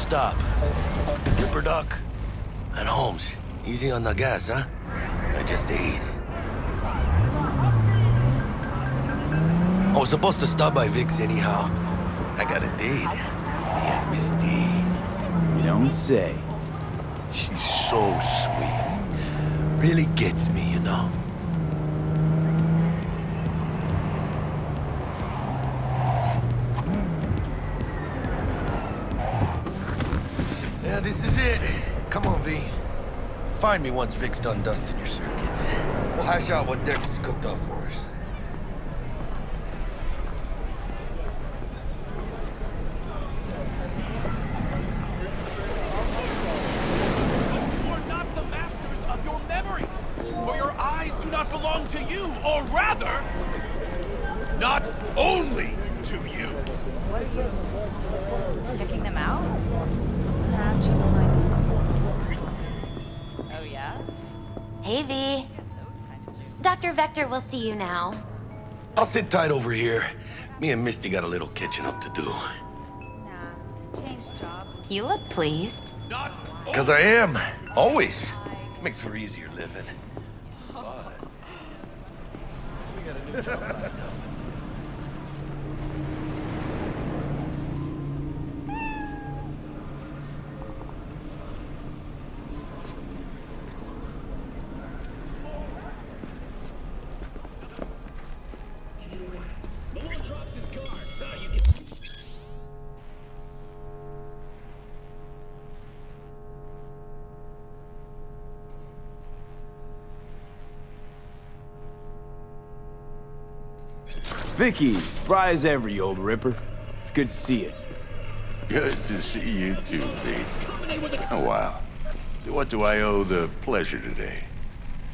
stop. Ripper Duck. And Holmes, easy on the gas, huh? I just ate. I was supposed to stop by Vic's anyhow. I got a date. Me and Miss D. You don't say. She's so sweet. Really gets me, you know? Yeah, this is it. Come on, V. Find me once Vic's done dusting your circuits. We'll hash out what Dex has cooked up for us. You are not the masters of your memories, for your eyes do not belong to you, or rather, not only to you. Checking them out? Oh, yeah? Hey, V. Dr. Vector will see you now. I'll sit tight over here. Me and Misty got a little catching up to do. Nah. Change jobs. You look pleased. Not Because I am. Always. Makes for easier living. We got a new job lined up. Vicky, spry as ever, you old ripper. It's good to see you. Good to see you too, V. Oh, wow. What do I owe the pleasure today?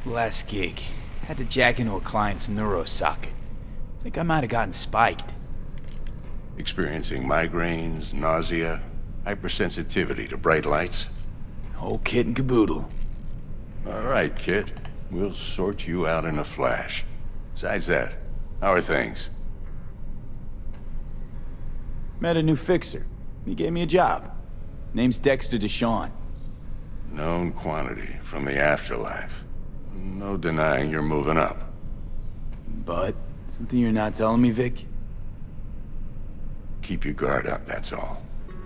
Last gig. Had to jack into a client's neuro socket. Think I might have gotten spiked. Experiencing migraines, nausea, hypersensitivity to bright lights? Whole kit and caboodle. All right, kid. We'll sort you out in a flash. Besides that, how are things? Met a new fixer. He gave me a job. Name's Dexter Deshawn. Known quantity from the afterlife. No denying you're moving up. But, something you're not telling me, Vic? Keep your guard up, that's all.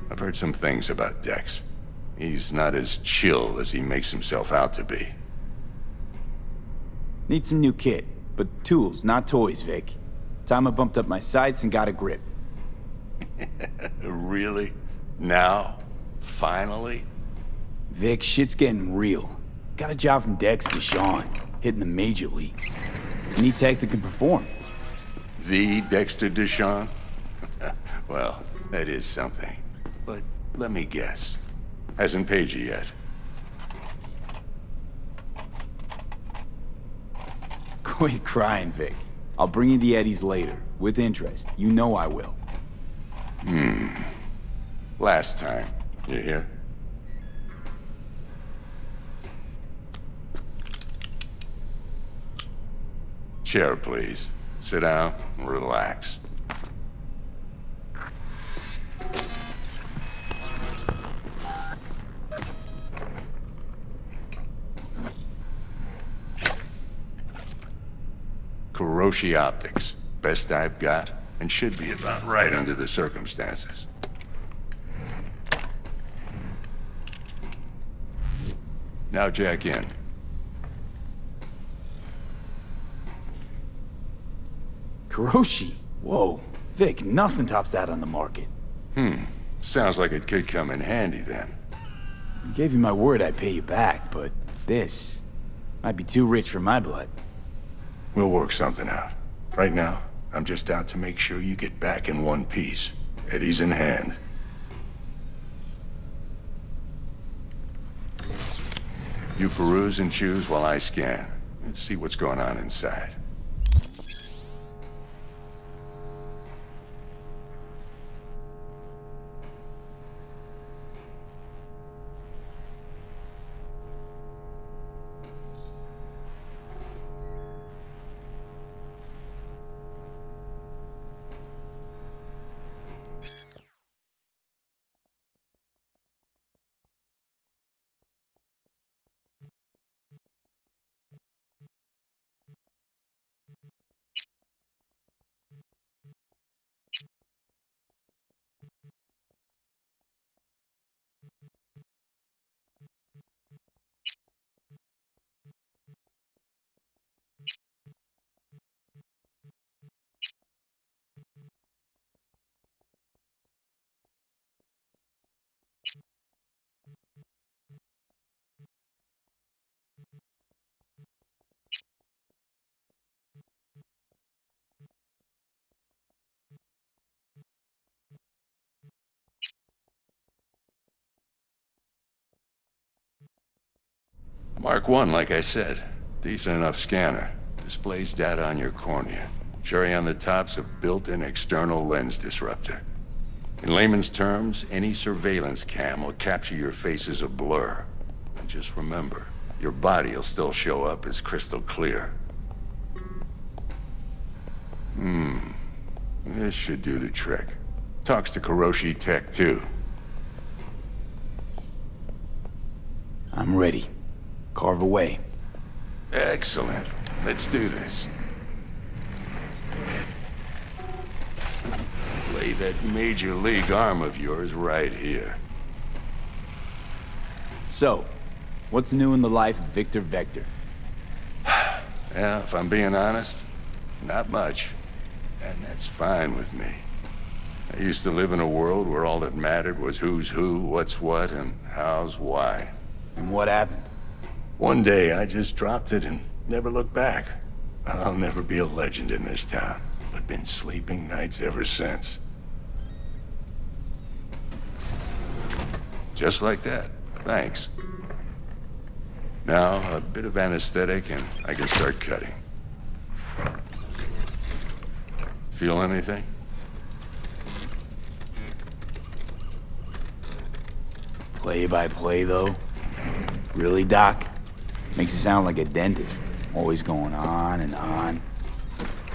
I've heard some things about Dex. He's not as chill as he makes himself out to be. Need some new kit, but tools, not toys, Vic. Time I bumped up my sights and got a grip. Really? Now? Finally? Vic, shit's getting real. Got a job from Dex Deshawn, hitting the major leagues. Need tech that can perform. The Dexter Deshawn? Well, that is something. But let me guess. Hasn't paid you yet. Quit crying, Vic. I'll bring you the eddies later, with interest. You know I will. Last time. You hear? Chair, please. Sit down and relax. Kuroshi Optics. Best I've got, and should be about right under the circumstances. Now jack in. Kuroshi? Whoa. Vic, nothing tops that on the market. Sounds like it could come in handy then. I gave you my word I'd pay you back, but this might be too rich for my blood. We'll work something out. Right now, I'm just out to make sure you get back in one piece. Eddie's in hand. You peruse and choose while I scan. Let's see what's going on inside. Mark 1, like I said. Decent enough scanner. Displays data on your cornea. Cherry on the top's a built-in external lens disruptor. In layman's terms, any surveillance cam will capture your face as a blur. And just remember, your body will still show up as crystal clear. This should do the trick. Talks to Kuroshi Tech, too. I'm ready. Carve away. Excellent. Let's do this. Lay that major league arm of yours right here. So, what's new in the life of Victor Vector? Yeah, if I'm being honest, not much. And that's fine with me. I used to live in a world where all that mattered was who's who, what's what, and how's why. And what happened? One day, I just dropped it and never looked back. I'll never be a legend in this town, but been sleeping nights ever since. Just like that. Thanks. Now, a bit of anesthetic and I can start cutting. Feel anything? Play by play, though? Really, Doc? Makes you sound like a dentist. Always going on and on.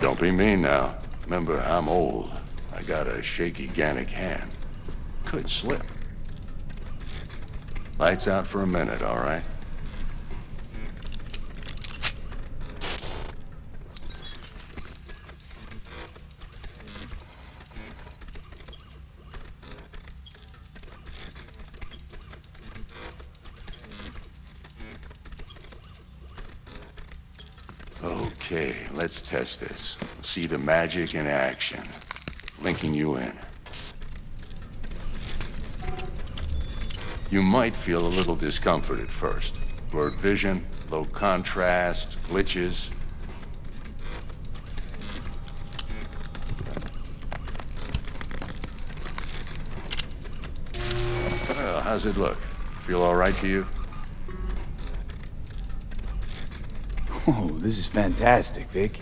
Don't be mean now. Remember, I'm old. I got a shaky Gannic hand. Could slip. Lights out for a minute, all right? Okay, let's test this. See the magic in action. Linking you in. You might feel a little discomfort at first. Blurred vision, low contrast, glitches. Well, how's it look? Feel all right to you? Oh, this is fantastic, Vic.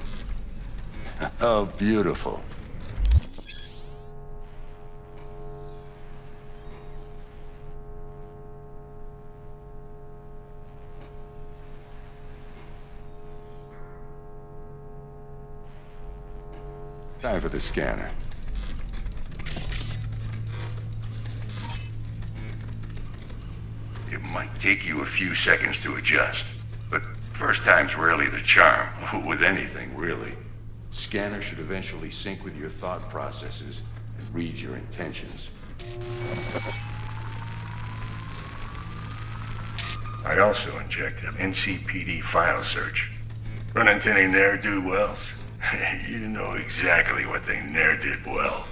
Oh, beautiful. Time for the scanner. It might take you a few seconds to adjust, but first time's rarely the charm, with anything, really. Scanner should eventually sync with your thought processes and read your intentions. I also injected an NCPD file search. Run into any ne'er-do-wells? You know exactly what they ne'er did well.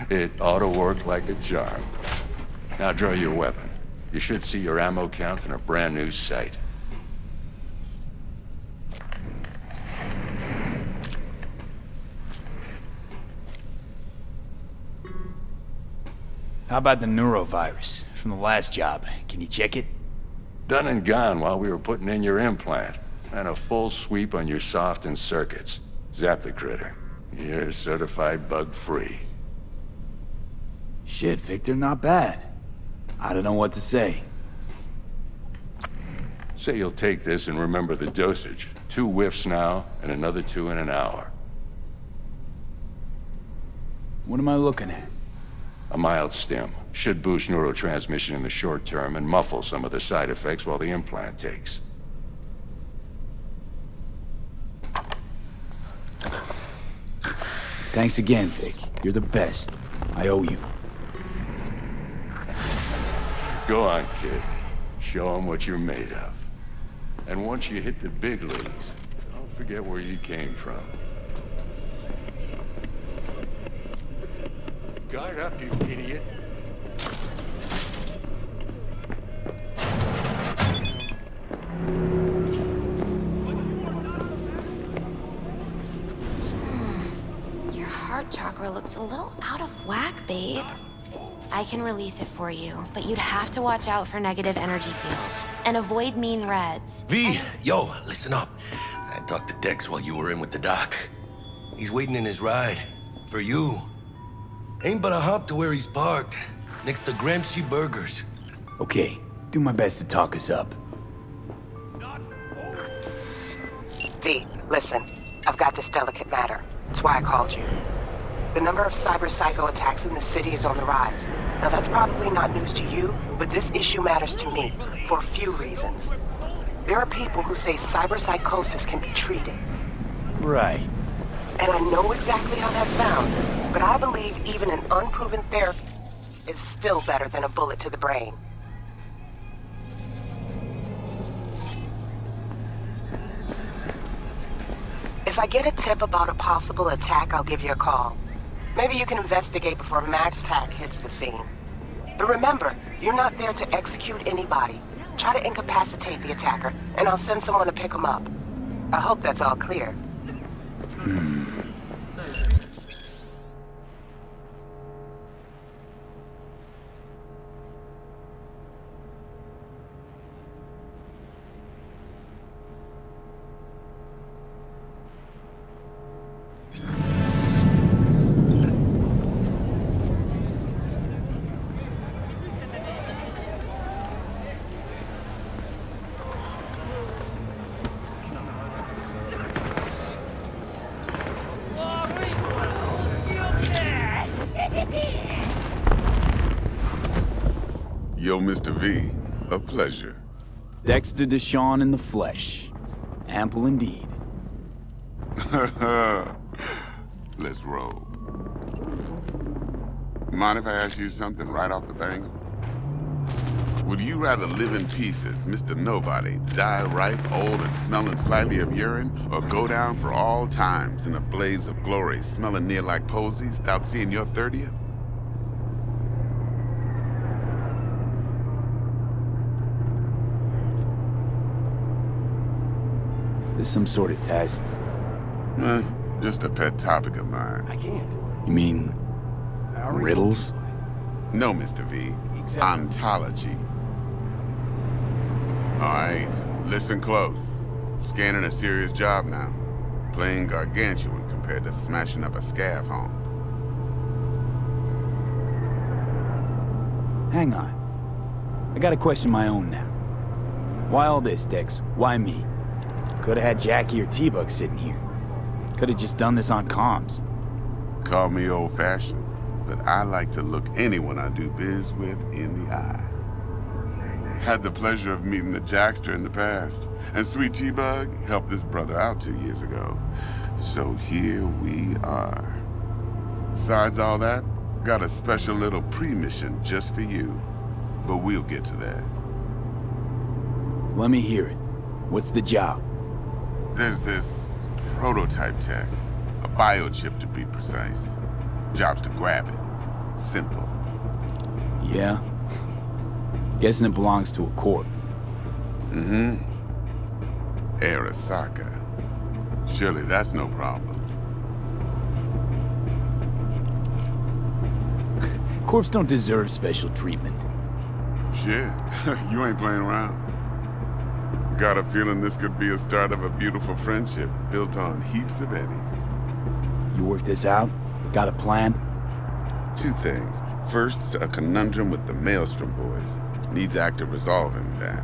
It ought to work like a charm. Now draw your weapon. You should see your ammo count in a brand new sight. How about the neurovirus from the last job? Can you check it? Done and gone while we were putting in your implant. And a full sweep on your soft and circuits. Zap the critter. You're certified bug-free. Shit, Victor, not bad. I don't know what to say. Say you'll take this and remember the dosage. 2 whiffs now, and another 2 in an hour. What am I looking at? A mild stim. Should boost neurotransmission in the short term and muffle some of the side effects while the implant takes. Thanks again, Vic. You're the best. I owe you. Go on, kid. Show 'em what you're made of. And once you hit the big leagues, don't forget where you came from. Guard up, you idiot. cyberware looks a little out of whack, babe. I can release it for you, but you'd have to watch out for negative energy fields and avoid mean reds. V, yo, listen up. I talked to Dex while you were in with the doc. He's waiting in his ride. For you. Ain't but a hop to where he's parked. Next to Gramsci Burgers. Okay, do my best to talk us up. V, listen. I've got this delicate matter. That's why I called you. The number of cyber-psycho attacks in the city is on the rise. Now that's probably not news to you, but this issue matters to me for a few reasons. There are people who say cyberpsychosis can be treated. Right. And I know exactly how that sounds, but I believe even an unproven therapy is still better than a bullet to the brain. If I get a tip about a possible attack, I'll give you a call. Maybe you can investigate before MaxTac hits the scene. But remember, you're not there to execute anybody. Try to incapacitate the attacker, and I'll send someone to pick him up. I hope that's all clear. Yo, Mr. V, a pleasure. Dexter Deshawn in the flesh. Ample indeed. Let's roll. Mind if I ask you something right off the bangle? Would you rather live in pieces, Mr. Nobody, die ripe, old, and smelling slightly of urine, or go down for all times in a blaze of glory, smelling near like posies, without seeing your 30th? This some sort of test? Just a pet topic of mine. I can't. You mean riddles? No, Mr. V. Ontology. All right, listen close. Scanning a serious job now. Playing gargantuan compared to smashing up a scav home. Hang on. I got a question my own now. Why all this, Dex? Why me? Could've had Jackie or T-Bug sitting here. Could've just done this on comms. Call me old-fashioned, but I like to look anyone I do biz with in the eye. Had the pleasure of meeting the Jackster in the past, and Sweet T-Bug helped this brother out 2 years ago. So here we are. Besides all that, got a special little pre-mission just for you. But we'll get to that. Let me hear it. What's the job? There's this prototype tech, a biochip to be precise. Job's to grab it. Simple. Yeah? Guessing it belongs to a corp. Mm-hmm. Arasaka. Surely that's no problem. Corps don't deserve special treatment. Shit, you ain't playing around. Got a feeling this could be a start of a beautiful friendship built on heaps of eddies. You work this out? Got a plan? Two things. First, a conundrum with the Maelstrom boys. Needs active resolving that.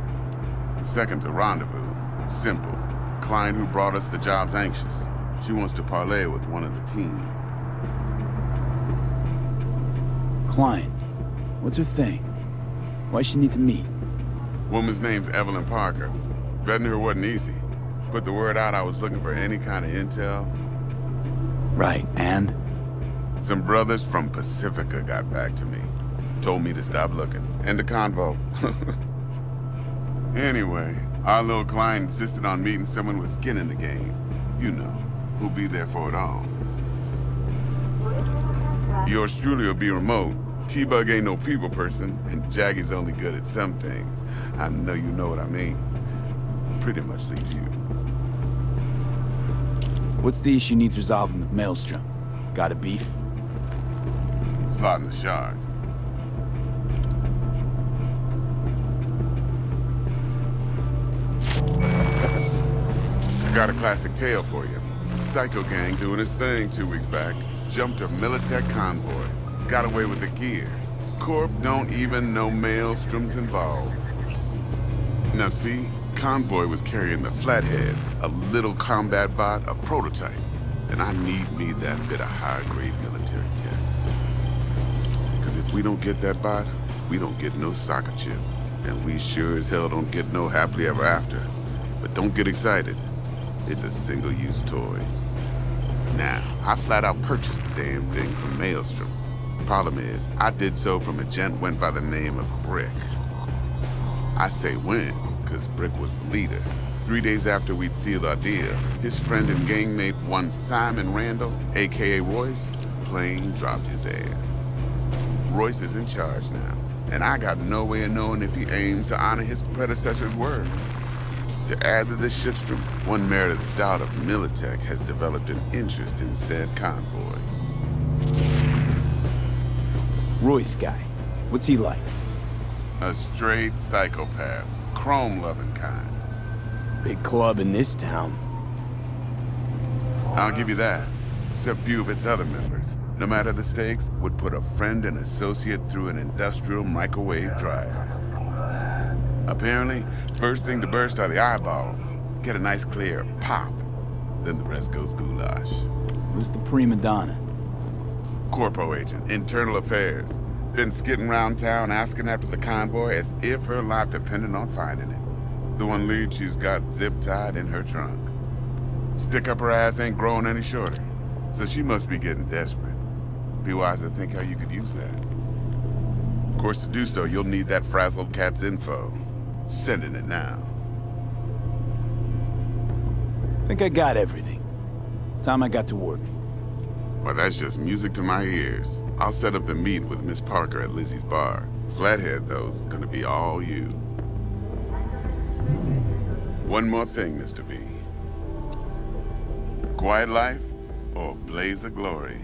Second, a rendezvous. Simple. Client who brought us the job's anxious. She wants to parlay with one of the team. Client. What's her thing? Why she need to meet? Woman's name's Evelyn Parker. Vetting her wasn't easy. Put the word out I was looking for any kind of intel. Right, and? Some brothers from Pacifica got back to me. Told me to stop looking. End the convo. Anyway, our little client insisted on meeting someone with skin in the game. You know, who'll be there for it all. Yours truly will be remote. T-Bug ain't no people person, and Jackie's only good at some things. I know you know what I mean. Pretty much leaves you. What's the issue needs resolving with Maelstrom? Got a beef? slotting the shard. I got a classic tale for you. Psycho gang doing his thing 2 weeks back. Jumped a Militech convoy. Got away with the gear. Corp don't even know Maelstrom's involved. Now see, convoy was carrying the Flathead, a little combat bot, a prototype. And I need me that bit of high-grade military tech. Because if we don't get that bot, we don't get no soccer chip. And we sure as hell don't get no happily ever after. But don't get excited. It's a single-use toy. Now, I flat out purchased the damn thing from Maelstrom. Problem is, I did so from a gent went by the name of Brick. I say when, because Brick was the leader. 3 days after we'd sealed our deal, his friend and gangmate, one Simon Randall, aka Royce, plain dropped his ass. Royce is in charge now, and I got no way of knowing if he aims to honor his predecessor's word. To add to this shitstorm, one Meredith Stout of Militech has developed an interest in said convoy. Royce guy. What's he like? A straight psychopath, chrome-loving kind. Big club in this town. I'll give you that. Except few of its other members, no matter the stakes, would put a friend and associate through an industrial microwave dryer. Apparently, first thing to burst are the eyeballs. Get a nice clear pop. Then the rest goes goulash. Who's the prima donna? Corpo agent, internal affairs. Been skidding around town asking after the convoy as if her life depended on finding it. The one lead she's got zip-tied in her trunk. Stick up her ass ain't growing any shorter, so she must be getting desperate. Be wise to think how you could use that. Of course, to do so, you'll need that frazzled cat's info. Sending it now. Think I got everything. Time I got to work. Well, that's just music to my ears. I'll set up the meet with Miss Parker at Lizzie's bar. Flathead, though's gonna be all you. One more thing, Mr. V. Quiet life or blaze of glory?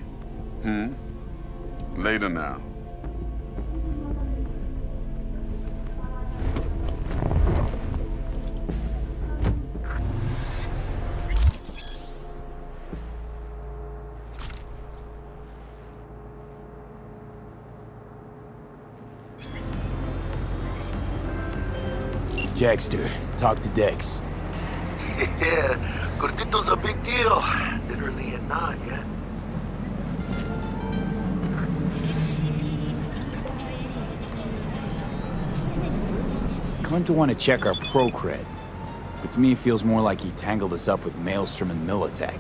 Later now. Jackster, talk to Dex. Yeah, Gordito's a big deal. Literally and not, yeah. Claimed to want to check our pro cred, but to me it feels more like he tangled us up with Maelstrom and Militech.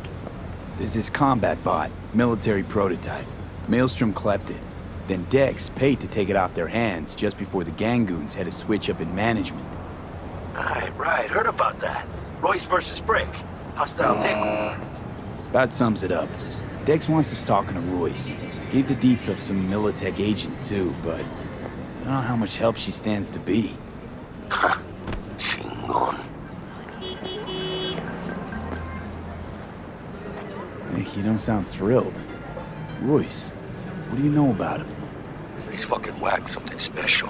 There's this combat bot, military prototype. Maelstrom clept it. Then Dex paid to take it off their hands just before the Gangoons had a switch up in management. Right, heard about that. Royce versus Brick. Hostile takeover. About sums it up. Dex wants us talking to Royce. Gave the deets of some Militech agent too, but I don't know how much help she stands to be. Chingon. Hey, you don't sound thrilled. Royce, what do you know about him? He's fucking whack, something special.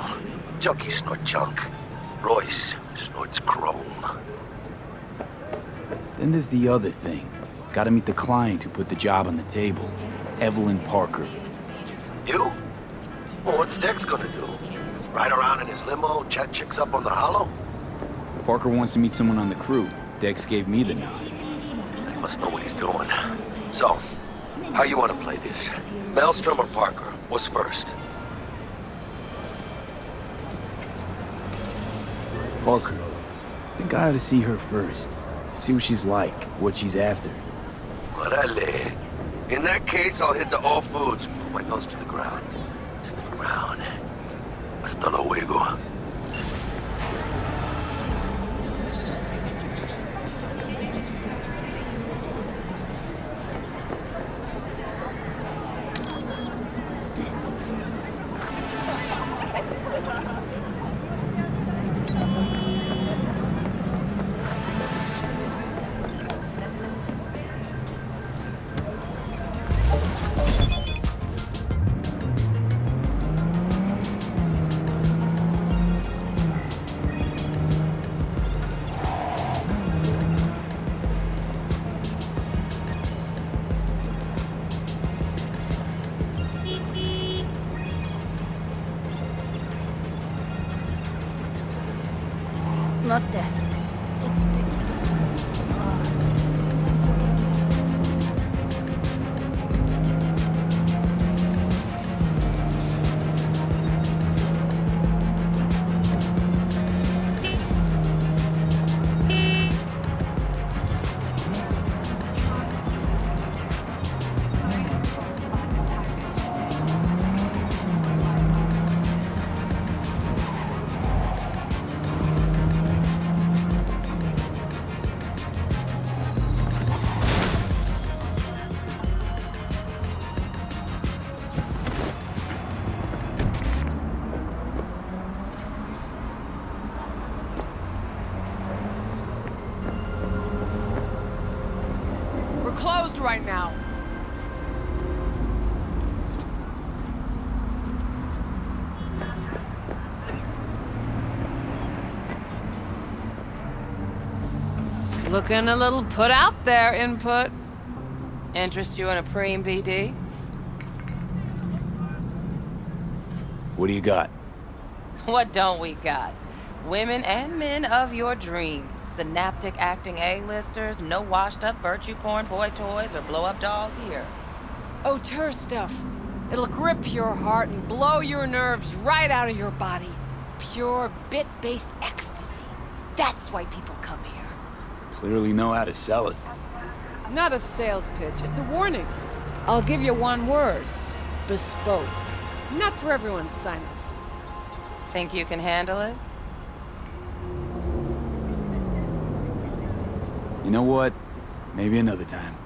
Junkies snort junk. Royce snorts chrome. Then there's the other thing. Gotta meet the client who put the job on the table. Evelyn Parker. You? Well, what's Dex gonna do? Ride around in his limo, chat chicks up on the hollow? Parker wants to meet someone on the crew. Dex gave me the nod. He must know what he's doing. So, how you want to play this? Maelstrom or Parker? What's first? Parker. I think I ought to see her first. See what she's like, what she's after. Orale. In that case, I'll hit the all foods. Put my nose to the ground. Sniff around. Hasta luego. 待って。落ち着いて。ああ、大丈夫なんだ。Closed right now. Looking a little put out there, input. Interest you in a preem BD? What do you got? What don't we got? Women and men of your dreams. Synaptic acting A-listers, no washed-up virtue porn boy toys or blow-up dolls here. Auteur stuff. It'll grip your heart and blow your nerves right out of your body. Pure bit-based ecstasy. That's why people come here. Clearly know how to sell it. Not a sales pitch, it's a warning. I'll give you one word. Bespoke. Not for everyone's synapses. Think you can handle it? You know what? Maybe another time.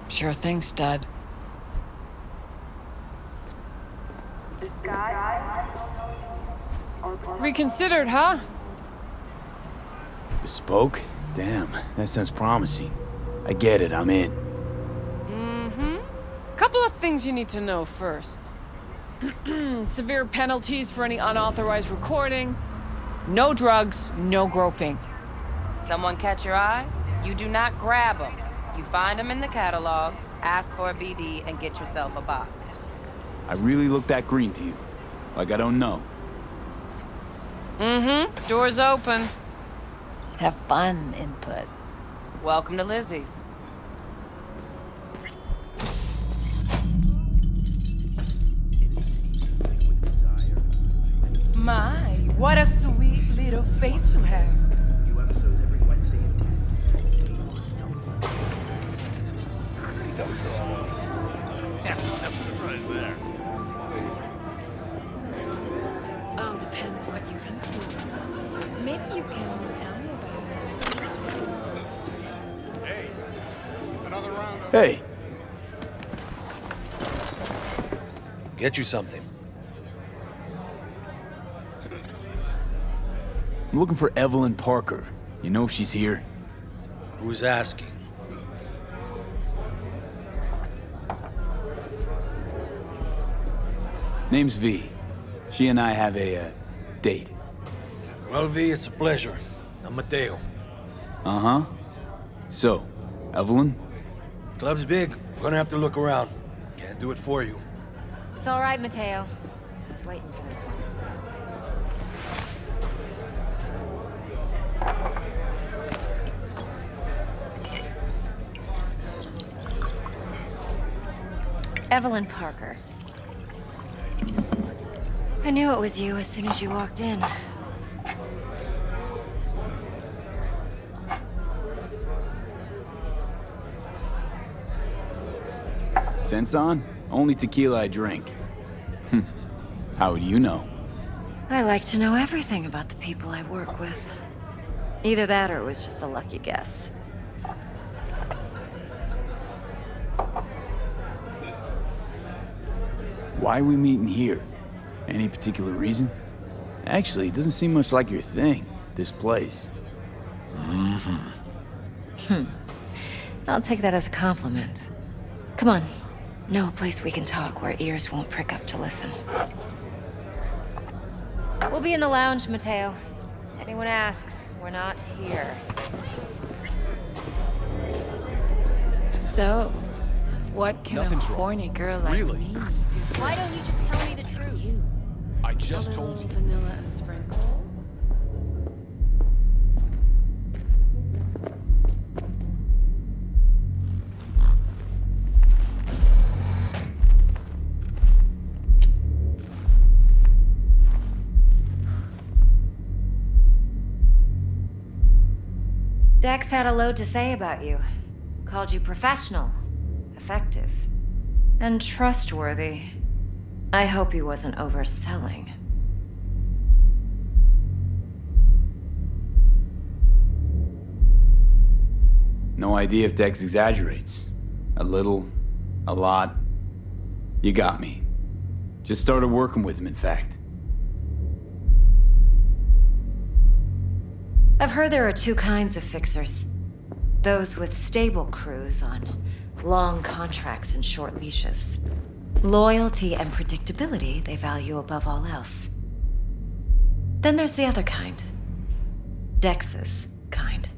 Sure thing, stud. Reconsidered, huh? Bespoke? Damn, that sounds promising. I get it, I'm in. Couple of things you need to know first. Severe penalties for any unauthorized recording. No drugs, no groping. Someone catch your eye? You do not grab them. You find them in the catalog, ask for a BD, and get yourself a box. I really look that green to you. Like I don't know. Door's open. Have fun, input. Welcome to Lizzie's. My, what a sweet little face you have. All depends what you're into. Maybe you can tell me about it. Hey, another round of... Hey! Get you something. I'm looking for Evelyn Parker. You know if she's here? Who's asking? Name's V. She and I have a, date. Well, V, it's a pleasure. I'm Mateo. Uh-huh. So, Evelyn? Club's big. We're gonna have to look around. Can't do it for you. It's all right, Mateo. I was waiting for this one. Evelyn Parker. I knew it was you as soon as you walked in. Sense on? Only tequila I drink. How would you know? I like to know everything about the people I work with. Either that or it was just a lucky guess. Why are we meeting here? Any particular reason? Actually, it doesn't seem much like your thing, this place. I'll take that as a compliment. Come on. Know a place we can talk where ears won't prick up to listen. We'll be in the lounge, Mateo. Anyone asks, we're not here. So, what can Nothing's a wrong. horny girl like Really? me do? Why don't you just tell me the truth? I A just little told you. vanilla and sprinkle? Dex had a load to say about you. Called you professional, effective, and trustworthy. I hope he wasn't overselling. No idea if Dex exaggerates. A little, a lot. You got me. Just started working with him, in fact. I've heard there are two kinds of fixers. Those with stable crews on long contracts and short leashes. Loyalty and predictability they value above all else. Then there's the other kind. Dex's kind.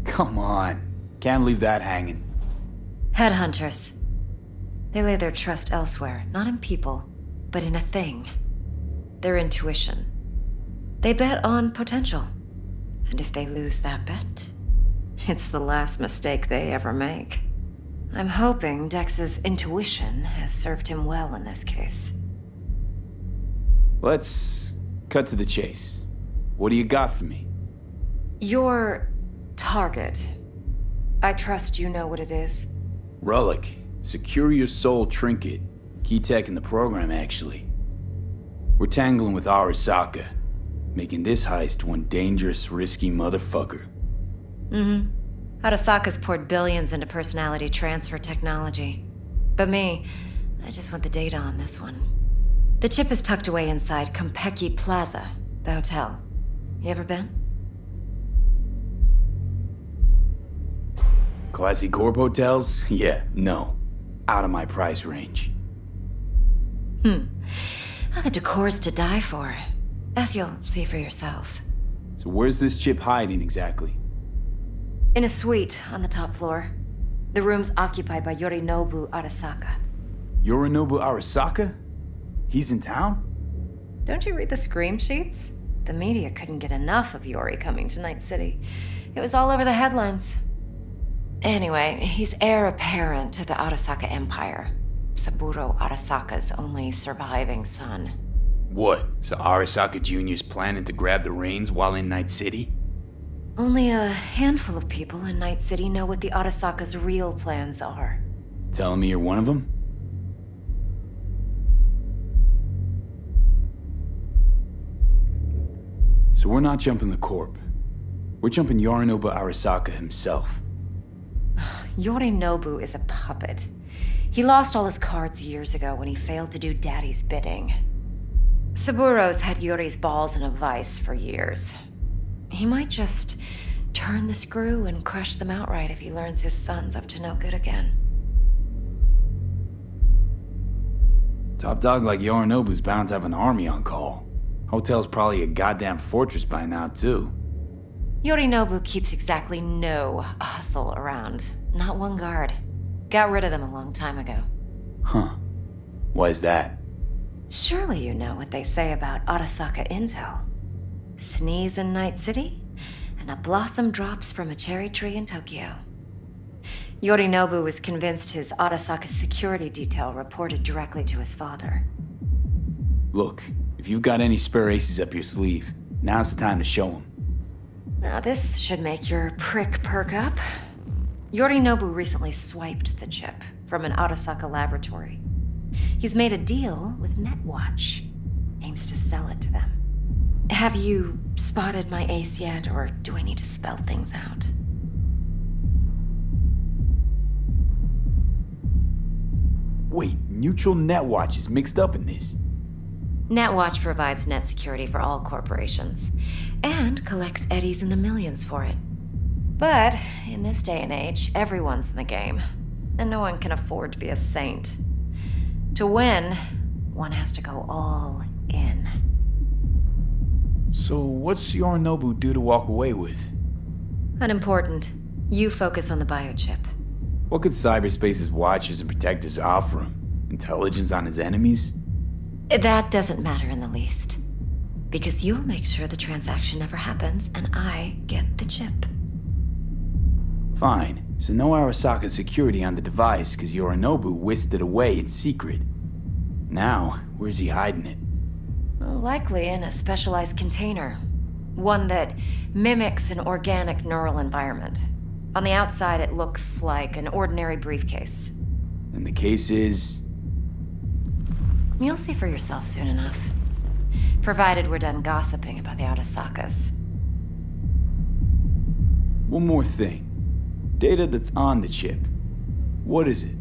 Come on. Can't leave that hanging. Headhunters. They lay their trust elsewhere, not in people, but in a thing. Their intuition. They bet on potential. And if they lose that bet, it's the last mistake they ever make. I'm hoping Dex's intuition has served him well in this case. Let's cut to the chase. What do you got for me? Your target. I trust you know what it is. Relic. Secure your soul trinket. Key tech in the program, actually. We're tangling with Arasaka, making this heist one dangerous, risky motherfucker. Mm-hmm. Arasaka's poured billions into personality transfer technology. But me, I just want the data on this one. The chip is tucked away inside Konpeki Plaza, the hotel. You ever been? Classy corp hotels? Yeah, no. Out of my price range. Well, the decor's to die for, as you'll see for yourself. So where's this chip hiding exactly? In a suite on the top floor. The room's occupied by Yorinobu Arasaka. Yorinobu Arasaka? He's in town? Don't you read the scream sheets? The media couldn't get enough of Yori coming to Night City. It was all over the headlines. Anyway, he's heir apparent to the Arasaka Empire. Saburo Arasaka's only surviving son. What? So Arasaka Jr.'s planning to grab the reins while in Night City? Only a handful of people in Night City know what the Arasaka's real plans are. Telling me you're one of them? So we're not jumping the corp. We're jumping Yorinobu Arasaka himself. Yorinobu is a puppet. He lost all his cards years ago when he failed to do Daddy's bidding. Saburo's had Yori's balls in a vice for years. He might just turn the screw and crush them outright if he learns his son's up to no good again. Top dog like Yorinobu's bound to have an army on call. Hotel's probably a goddamn fortress by now, too. Yorinobu keeps exactly no hustle around. Not one guard. Got rid of them a long time ago. Huh. Why is that? Surely you know what they say about Arasaka intel. Sneeze in Night City, and a blossom drops from a cherry tree in Tokyo. Yorinobu was convinced his Arasaka security detail reported directly to his father. Look, if you've got any spare aces up your sleeve, now's the time to show them. Now this should make your prick perk up. Yorinobu recently swiped the chip from an Arasaka laboratory. He's made a deal with Netwatch. Aims to sell it to them. Have you spotted my ace yet, or do I need to spell things out? Wait, Neutral Netwatch is mixed up in this. Netwatch provides net security for all corporations, and collects eddies in the millions for it. But in this day and age, everyone's in the game, and no one can afford to be a saint. To win, one has to go all in. So what's Yorinobu due to walk away with? Unimportant. You focus on the biochip. What could cyberspace's watchers and protectors offer him? Intelligence on his enemies? That doesn't matter in the least. Because you'll make sure the transaction never happens, and I get the chip. Fine. So no Arasaka security on the device, because Yorinobu whisked it away in secret. Now, where's he hiding it? Likely in a specialized container. One that mimics an organic neural environment. On the outside, it looks like an ordinary briefcase. And the case is... You'll see for yourself soon enough. Provided we're done gossiping about the Arasakas. One more thing. Data that's on the chip. What is it?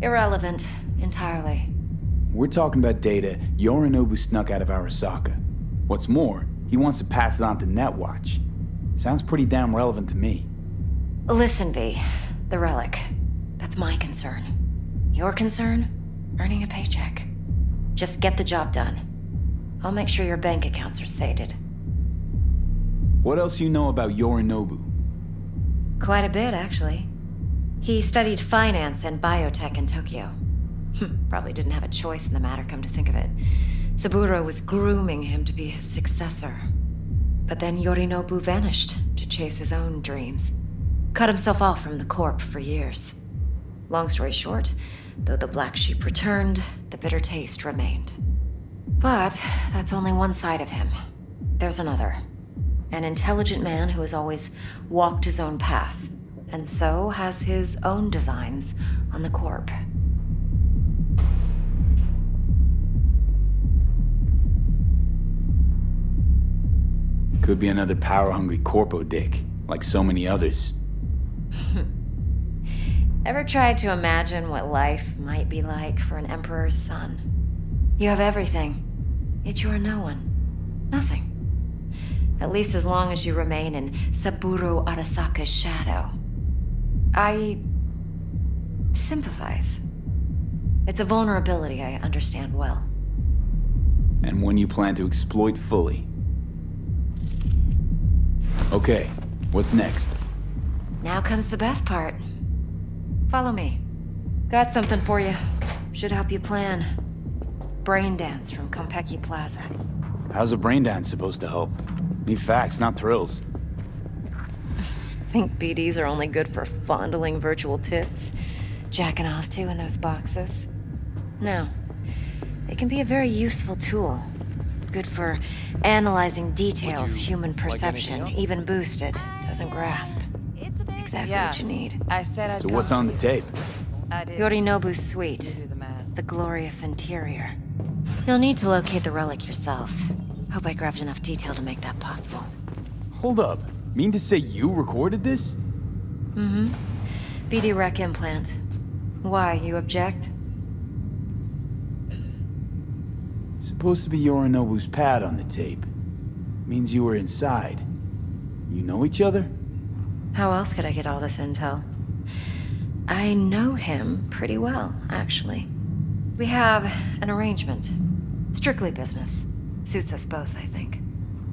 Irrelevant, entirely. We're talking about data Yorinobu snuck out of Arasaka. What's more, he wants to pass it on to Netwatch. Sounds pretty damn relevant to me. Listen, V. The relic. That's my concern. Your concern? Earning a paycheck. Just get the job done. I'll make sure your bank accounts are sated. What else you know about Yorinobu? Quite a bit, actually. He studied finance and biotech in Tokyo. Probably didn't have a choice in the matter, come to think of it. Saburo was grooming him to be his successor. But then Yorinobu vanished to chase his own dreams. Cut himself off from the Corp for years. Long story short, though the black sheep returned, the bitter taste remained. But that's only one side of him. There's another. An intelligent man who has always walked his own path, and so has his own designs on the Corp. Could be another power-hungry corpo dick, like so many others. Ever tried to imagine what life might be like for an emperor's son? You have everything, yet you are no one. Nothing. At least as long as you remain in Saburo Arasaka's shadow. I sympathize. It's a vulnerability I understand well. And one you plan to exploit fully. Okay, what's next? Now comes the best part. Follow me. Got something for you. Should help you plan. Brain dance from Konpeki Plaza. How's a brain dance supposed to help? Need facts, not thrills. Think BDs are only good for fondling virtual tits? Jacking off to in those boxes? No. They can be a very useful tool. Good for analyzing details human perception, even boosted, doesn't grasp. Exactly what you need. I said I'd So what's on the tape? Yorinobu's suite. The glorious interior. You'll need to locate the relic yourself. Hope I grabbed enough detail to make that possible. Hold up. Mean to say you recorded this? Mm-hmm. BD Rec implant. Why, you object? Supposed to be Yorinobu's pad on the tape. Means you were inside. You know each other? How else could I get all this intel? I know him pretty well, actually. We have an arrangement. Strictly business. Suits us both, I think.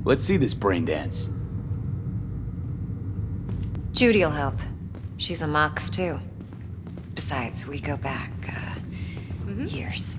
Let's see this brain dance. Judy'll help. She's a Mox, too. Besides, we go back, years.